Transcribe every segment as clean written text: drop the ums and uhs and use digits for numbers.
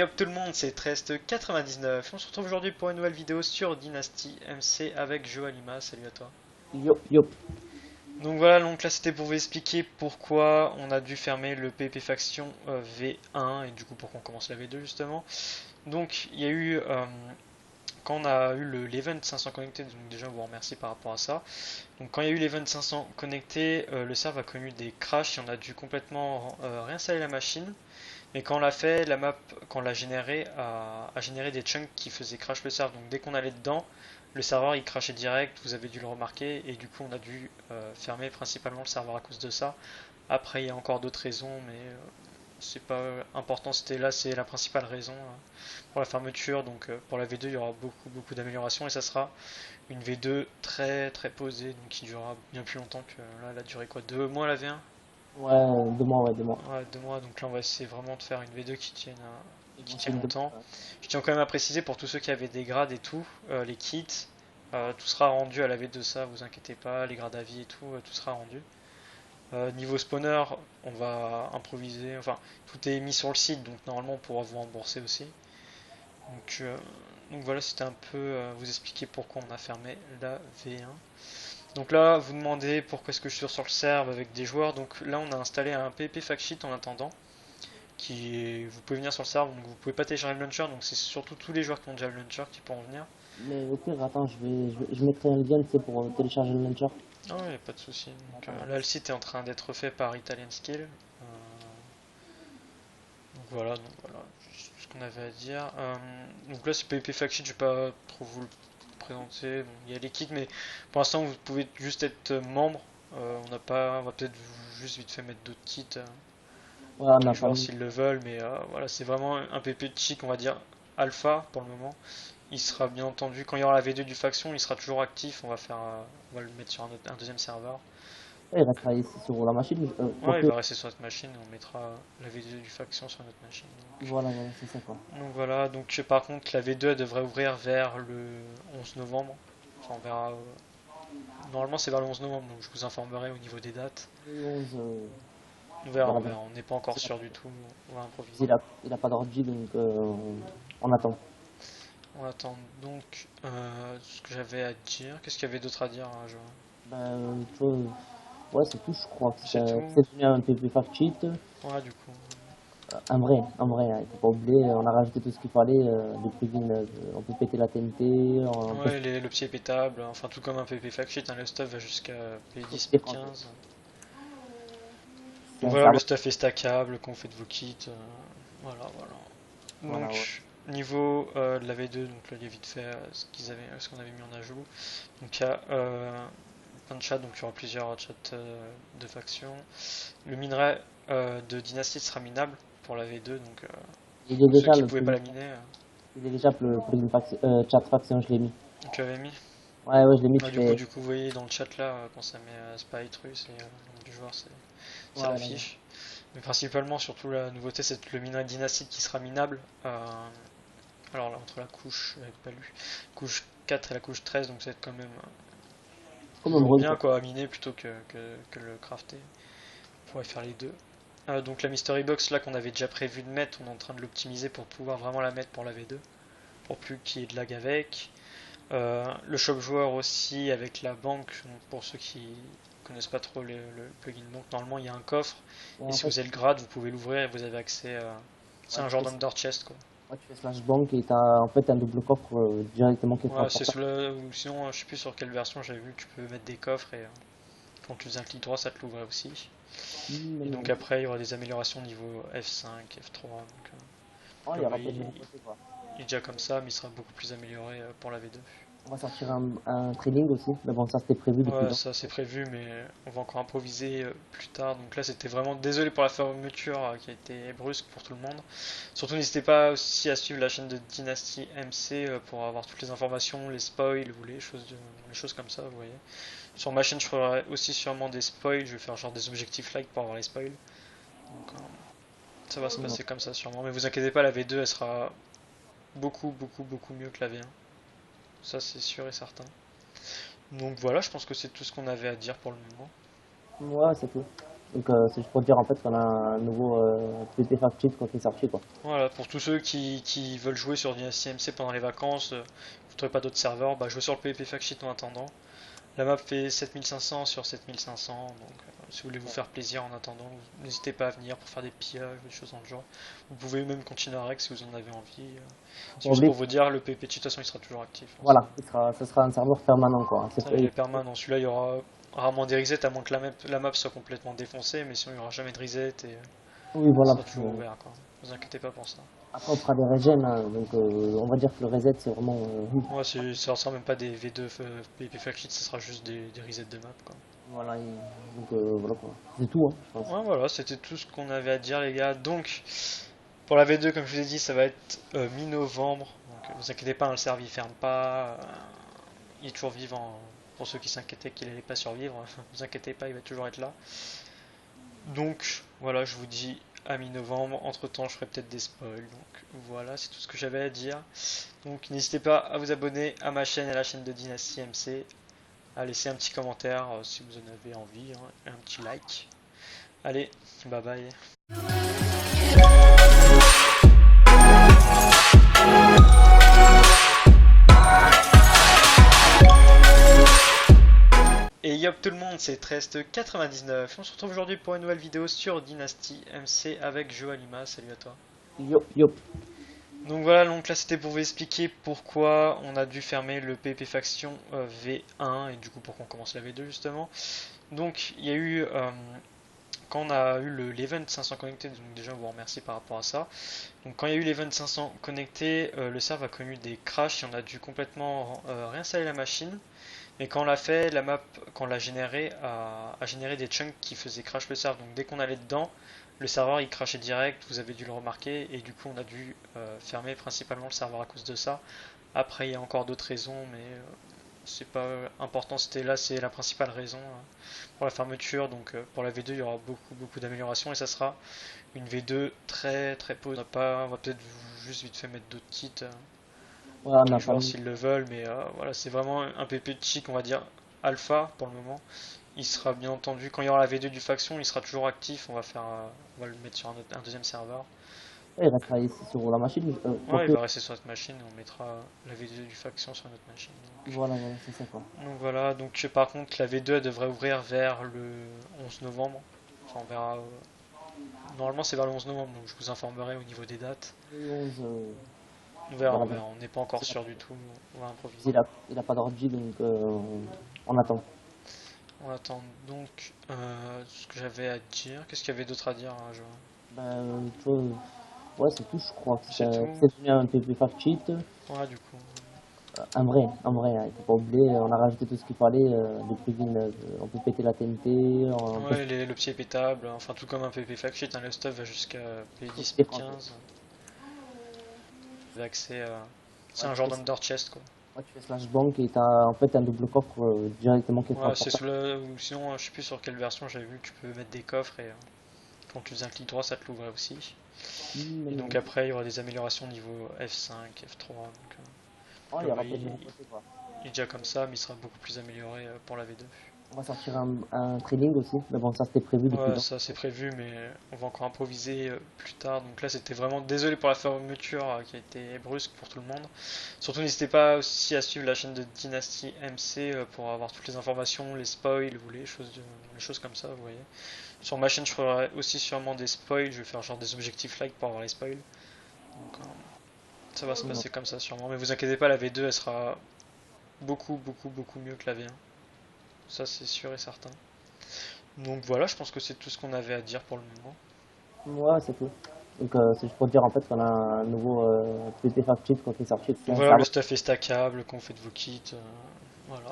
up tout le monde, c'est Trest99. On se retrouve aujourd'hui pour une nouvelle vidéo sur Dynasty MC avec Joalima. Salut à toi. Yo, yo. Donc voilà, donc là c'était pour vous expliquer pourquoi on a dû fermer le PvP Faction V1 et du coup pourquoi on commence la V2 justement. Donc il y a eu, quand on a eu l'event 500 connectés, donc déjà on vous remercie par rapport à ça. Donc quand il y a eu l'event 500 connectés, le serveur a connu des crashs et on a dû complètement réinstaller la machine. Mais quand on l'a fait, la map, quand on l'a généré, a généré des chunks qui faisaient crash le serveur. Donc dès qu'on allait dedans, le serveur il crashait direct, vous avez dû le remarquer, et du coup on a dû fermer principalement le serveur à cause de ça. Après il y a encore d'autres raisons, mais c'est pas important, c'était là, c'est la principale raison pour la fermeture. Donc pour la V2 il y aura beaucoup d'améliorations et ça sera une V2 très très posée, donc qui durera bien plus longtemps que là, elle a duré quoi, 2 mois la V1? Ouais, 2 mois, ouais, 2 mois. Ouais, 2 mois, donc là on va essayer vraiment de faire une V2 Ils qui vont tienne essayer de longtemps. ouais. Je tiens quand même à préciser pour tous ceux qui avaient des grades et tout, les kits, tout sera rendu à la V2, ça, vous inquiétez pas, les grades à vie et tout, tout sera rendu. Niveau spawner, on va improviser, enfin tout est mis sur le site, donc normalement on pourra vous rembourser aussi. Donc, euh, donc voilà, c'était un peu vous expliquer pourquoi on a fermé la V1. Donc là, vous demandez pourquoi est-ce que je suis sur le serve avec des joueurs. Donc là, on a installé un PvP fact sheet en attendant. Vous pouvez venir sur le serveur, donc vous pouvez pas télécharger le launcher, donc c'est surtout tous les joueurs qui ont déjà le launcher qui pourront venir. Mais au pire, attends, je mettrai un lien, tu sais, pour télécharger le launcher. Ah ouais, y a pas de souci. Donc Attends, là, le site est en train d'être fait par Italian Skill. Donc voilà, juste ce qu'on avait à dire. Donc là, c'est PvP fact sheet, je vais pas trop vous le présenter. Bon, il y a les kits, mais pour l'instant, vous pouvez juste être membre. On n'a pas, on va peut-être juste vite fait mettre d'autres kits ouais, on pour les n'a pas joueurs mis. s'ils le veulent, mais voilà, c'est vraiment un PP chic, on va dire alpha pour le moment. Il sera bien entendu quand il y aura la V2 du faction, il sera toujours actif. On va le mettre sur un deuxième serveur. Ouais, il restera ici sur la machine. Ouais, il Quoique, va rester sur notre machine. On mettra la V2 du faction sur notre machine. voilà, c'est ça, quoi. Donc voilà. Donc par contre, la V2 elle devrait ouvrir vers le 11 novembre. Enfin, on verra. Normalement, c'est vers le 11 novembre, donc je vous informerai au niveau des dates. Le 11, On on verra, on verra bien. verra. On n'est pas encore S'il a, sûr du tout. On va improviser. il a pas d'ordi, donc on attend. On attend donc ce que j'avais à dire. Qu'est-ce qu'il y avait d'autre à dire, hein, Ben, tu vois, ouais, c'est tout, je crois. C'est tout. C'est devenu un PvP fact sheet. Ouais, du coup. Un vrai, hein, il faut pas oublier, on a rajouté tout ce qu'il fallait, des plugins, on peut péter la TNT, on peut Ouais, le pied pétable, enfin tout comme un PP fact sheet, hein, le stuff va jusqu'à P10, tester français. P15. C'est Donc un voilà, le serveur, stuff est stackable quand vous faites vos kits. Voilà. voilà, ouais. Donc, niveau de la V2, donc là il y a vite fait ce qu'on avait mis en ajout. Donc il y a plein de chats, donc il y aura plusieurs chats de factions. Le minerai de Dynasty sera minable pour la V2, donc Il est pour ceux déjà qui le pouvaient pas plugin, la miner, il est déjà le plugin chat faction, je l'ai mis. donc tu l'avais mis. Ouais, je l'ai mis, Ah, tu du coup, fais, du coup, vous voyez dans le chat là, quand ça met Spy Truth et le nom du joueur, ça voilà, ouais. l'affiche. Mais principalement, surtout la nouveauté, c'est le minerai dynastique qui sera minable. Alors là, entre la couche, j'avais pas lu, couche 4 et la couche 13, donc ça va être quand même Comme un toujours brun, bien quoi. quoi à miner plutôt que le crafter. On pourrait faire les deux. Donc la mystery box là qu'on avait déjà prévu de mettre, on est en train de l'optimiser pour pouvoir vraiment la mettre pour la V2, pour plus qu'il y ait de lag avec. Le shop joueur aussi avec la banque, donc pour ceux qui connaissent pas trop le plugin banque, normalement il y a un coffre Ouais, et en si fait, vous avez le grade, vous pouvez l'ouvrir et vous avez accès. C'est ouais, un tu genre fais, d'under chest quoi. ouais, tu fais slash bank et t'as en fait un double coffre directement qui est Ouais, c'est transportable. sous la... ou sinon je sais plus sur quelle version j'avais vu que tu peux mettre des coffres et quand tu faisais un clic droit ça te l'ouvrait aussi. Et donc après il y aura des améliorations niveau F5, F3. Donc, Oh, là il y vous aura peut-être voyez de nouveaux côtés, quoi. il est déjà comme ça mais il sera beaucoup plus amélioré pour la V2. On va sortir un trading aussi, mais bon, ça c'était prévu depuis Ouais, longtemps. ça c'est prévu, mais on va encore improviser plus tard. Donc là, c'était vraiment désolé pour la fermeture qui a été brusque pour tout le monde. Surtout, n'hésitez pas aussi à suivre la chaîne de Dynasty MC pour avoir toutes les informations, les spoils ou les choses comme ça, vous voyez. Sur ma chaîne, je ferai aussi sûrement des spoils. Je vais faire genre des objectifs like pour avoir les spoils. Donc ça va se Non. passer comme ça sûrement. Mais vous inquiétez pas, la V2 elle sera beaucoup mieux que la V1. Ça, c'est sûr et certain. Donc voilà, je pense que c'est tout ce qu'on avait à dire pour le moment. Ouais, c'est tout. Donc c'est juste pour dire en fait qu'on a un nouveau PP Fact Sheet qui est sorti quoi. Voilà, pour tous ceux qui veulent jouer sur Dynasty MC pendant les vacances, vous ne trouvez pas d'autres serveurs, bah jouez sur le PvP Fact Sheet en attendant. La map fait 7500 sur 7500, donc si vous voulez vous faire plaisir en attendant, n'hésitez pas à venir pour faire des pillages, des choses dans le genre. Vous pouvez même continuer à rec si vous en avez envie. C'est Bon, juste pour vous dire, le PvP de toute façon il sera toujours actif, hein, voilà, ça sera un serveur permanent quoi. C'est ça, pas- il est permanent. Celui-là il y aura rarement des resets à moins que la map soit complètement défoncée, mais sinon il n'y aura jamais de reset et Oui il voilà. sera toujours ouvert quoi. Ne vous inquiétez pas pour ça. Après on fera des regen, hein, donc on va dire que le reset c'est vraiment Moi, ça sera même pas des V2 PvP Fact Sheet, ça sera juste des resets de map quoi. voilà, donc voilà quoi. C'est tout hein, je pense. Ouais, voilà, c'était tout ce qu'on avait à dire, les gars. Donc, pour la V2, comme je vous ai dit, ça va être mi-novembre. Donc, vous inquiétez pas, hein, le serveur il ferme pas. Il est toujours vivant. Pour ceux qui s'inquiétaient qu'il allait pas survivre, vous inquiétez pas, il va toujours être là. Donc, voilà, je vous dis à mi-novembre. Entre temps, je ferai peut-être des spoils. Donc, voilà, c'est tout ce que j'avais à dire. Donc, n'hésitez pas à vous abonner à ma chaîne et à la chaîne de Dynasty MC. À laisser un petit commentaire si vous en avez envie, hein, et un petit like. Allez, bye bye. Et yop tout le monde, c'est Trest99. On se retrouve aujourd'hui pour une nouvelle vidéo sur Dynasty MC avec Joalima. Salut à toi. Yo yo. Donc voilà, donc là c'était pour vous expliquer pourquoi on a dû fermer le PvP Faction V1 et du coup pourquoi on commence la V2 justement. Donc il y a eu, quand on a eu l'event 500 connectés, donc déjà on vous remercie par rapport à ça. Donc quand il y a eu l'event 500 connectés, le serveur a connu des crashs et on a dû complètement réinstaller la machine. Mais quand on l'a fait, la map, quand on l'a généré, a généré des chunks qui faisaient crash le serveur. Donc dès qu'on allait dedans, le serveur il crashait direct, vous avez dû le remarquer, et du coup on a dû fermer principalement le serveur à cause de ça. Après il y a encore d'autres raisons, mais c'est pas important, c'était là, c'est la principale raison pour la fermeture. Donc pour la V2 il y aura beaucoup d'améliorations et ça sera une V2 très très peu. On va peut-être juste vite fait mettre d'autres kits. Ouais, on Pour a les pas joueurs mis. s'ils le veulent, mais voilà, c'est vraiment un PP chic, on va dire alpha pour le moment. Il sera bien entendu, quand il y aura la V2 du faction, il sera toujours actif. On va le mettre sur un deuxième serveur. Ouais, il restera ici sur la machine. Ouais, il Quoique, va rester sur notre machine et on mettra la V2 du faction sur notre machine. voilà, c'est ça quoi. Donc voilà, donc par contre, la V2 elle devrait ouvrir vers le 11 novembre. Enfin, on verra. Normalement, c'est vers le 11 novembre, donc je vous informerai au niveau des dates. Le 11, On voilà, verra, on n'est pas encore c'est sûr du tout. On va improviser. il a pas d'ordi donc on attend. On attend donc ce que j'avais à dire. Qu'est-ce qu'il y avait d'autre à dire, hein, Ben, tu vois, ouais, c'est tout, je crois. C'est tout. C'est devenu un PP Fact Sheet. Ouais, du coup. En vrai, hein, il faut pas oublier, on a rajouté tout ce qu'il fallait, des plugins, on peut péter la TNT, on peut Ouais, le pied est pétable, enfin tout comme un PP Fact Sheet, hein, le stuff va jusqu'à P10, péter P15. Vous avez accès à... C'est ouais, un genre d'under chest quoi. ouais, tu fais slash bank et t'as en fait un double coffre directement qui est Ouais, c'est transportable. ou sinon, je sais plus sur quelle version j'avais vu que tu peux mettre des coffres et quand tu faisais un clic droit, ça te l'ouvrait aussi. Et donc après, il y aura des améliorations niveau F5, F3. Donc, Oh, il y le aura voyez, peut-être de mon côté, quoi. il est déjà comme ça, mais il sera beaucoup plus amélioré pour la V2. On va sortir un trading aussi, mais bon, ça c'était prévu depuis Ouais, longtemps. ça c'est prévu, mais on va encore improviser plus tard. Donc là, c'était vraiment désolé pour la fermeture qui a été brusque pour tout le monde. Surtout, n'hésitez pas aussi à suivre la chaîne de Dynasty MC pour avoir toutes les informations, les spoils ou les choses comme ça, vous voyez. Sur ma chaîne, je ferai aussi sûrement des spoils. Je vais faire genre des objectifs like pour avoir les spoils. Donc, ça va se passer comme ça sûrement. Mais vous inquiétez pas, la V2 elle sera beaucoup mieux que la V1. Ça, c'est sûr et certain. Donc voilà, je pense que c'est tout ce qu'on avait à dire pour le moment. Ouais, c'est tout. Donc c'est juste pour dire en fait qu'on a un nouveau PP Fact Sheet qui est sorti. C'est Donc un voilà, le serveur. stuff est stackable, qu'on fait de vos kits. Voilà.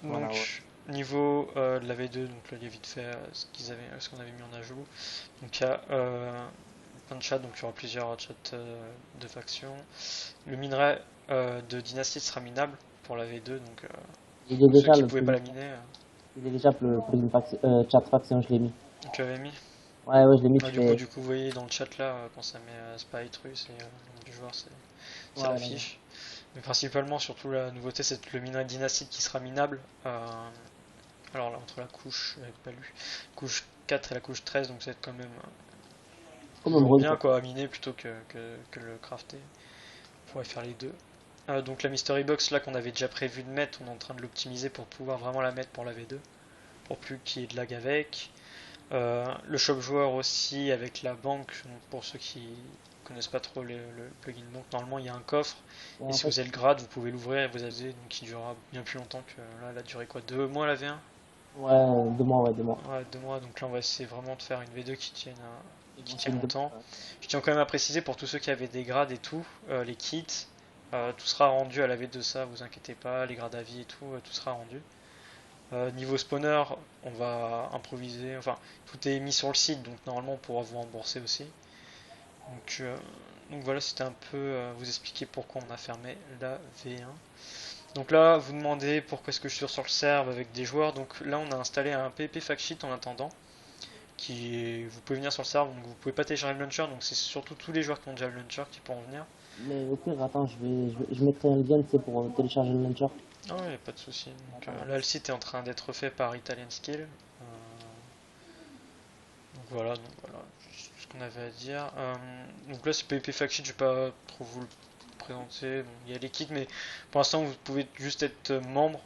Voilà, ouais. Donc, niveau de la V2, donc là, il y a vite fait ce qu'on avait mis en ajout. Donc il y a plein de chats, donc il y aura plusieurs chats de factions. Le minerai de Dynasty sera minable pour la V2, donc Il est ceux déjà qui le pouvaient pas plugin, la miner, il est déjà le plugin chat faction, je l'ai mis. tu avais mis. Ouais, je l'ai mis, Ah, tu du fais. coup, vous voyez dans le chat là, quand ça met Sprite russe et le nom du joueur, ça Ouais, l'affiche. Mais principalement, surtout la nouveauté, c'est le minerai Dynasty qui sera minable Alors là, entre la couche, j'avais pas lu, couche 4 et la couche 13, donc ça va être quand même Comme un toujours brut. bien quoi à miner plutôt que le crafter. On pourrait faire les deux. Donc la Mystery Box là qu'on avait déjà prévu de mettre, on est en train de l'optimiser pour pouvoir vraiment la mettre pour la V2, pour plus qu'il y ait de lag avec. Le shop joueur aussi avec la banque, donc pour ceux qui connaissent pas trop le plugin banque, normalement il y a un coffre, Et et en si fait, vous avez le grade, vous pouvez l'ouvrir et vous avez donc qui durera bien plus longtemps que là, elle a duré quoi, 2 mois la V1? ouais, 2 mois, ouais, 2 mois. Ouais, 2 mois, donc là on va essayer vraiment de faire une V2 qui On tient fait 2 longtemps. mois. Je tiens quand même à préciser pour tous ceux qui avaient des grades et tout, les kits, tout sera rendu à la V2, ça, vous inquiétez pas, les grades à vie et tout, tout sera rendu. Niveau spawner, on va improviser, enfin tout est mis sur le site, donc normalement on pourra vous rembourser aussi. Donc, euh, donc voilà, c'était un peu vous expliquer pourquoi on a fermé la V1. Donc là, vous demandez pourquoi est-ce que je suis sur le serve avec des joueurs. Donc là, on a installé un PvP fact sheet en attendant. Vous pouvez venir sur le serve, donc vous pouvez pas télécharger le launcher, donc c'est surtout tous les joueurs qui ont déjà le launcher qui pourront venir. Mais au pire, attends, je mettrai un lien, tu sais, pour télécharger le launcher. Ah ouais, pas de souci. Donc Attends. là, le site est en train d'être fait par Italian Skill. Donc voilà, c'est tout ce qu'on avait à dire. Donc là, ce PvP fact sheet, je vais pas trop vous le présenter. Bon, il y a les kits, mais pour l'instant, vous pouvez juste être membre.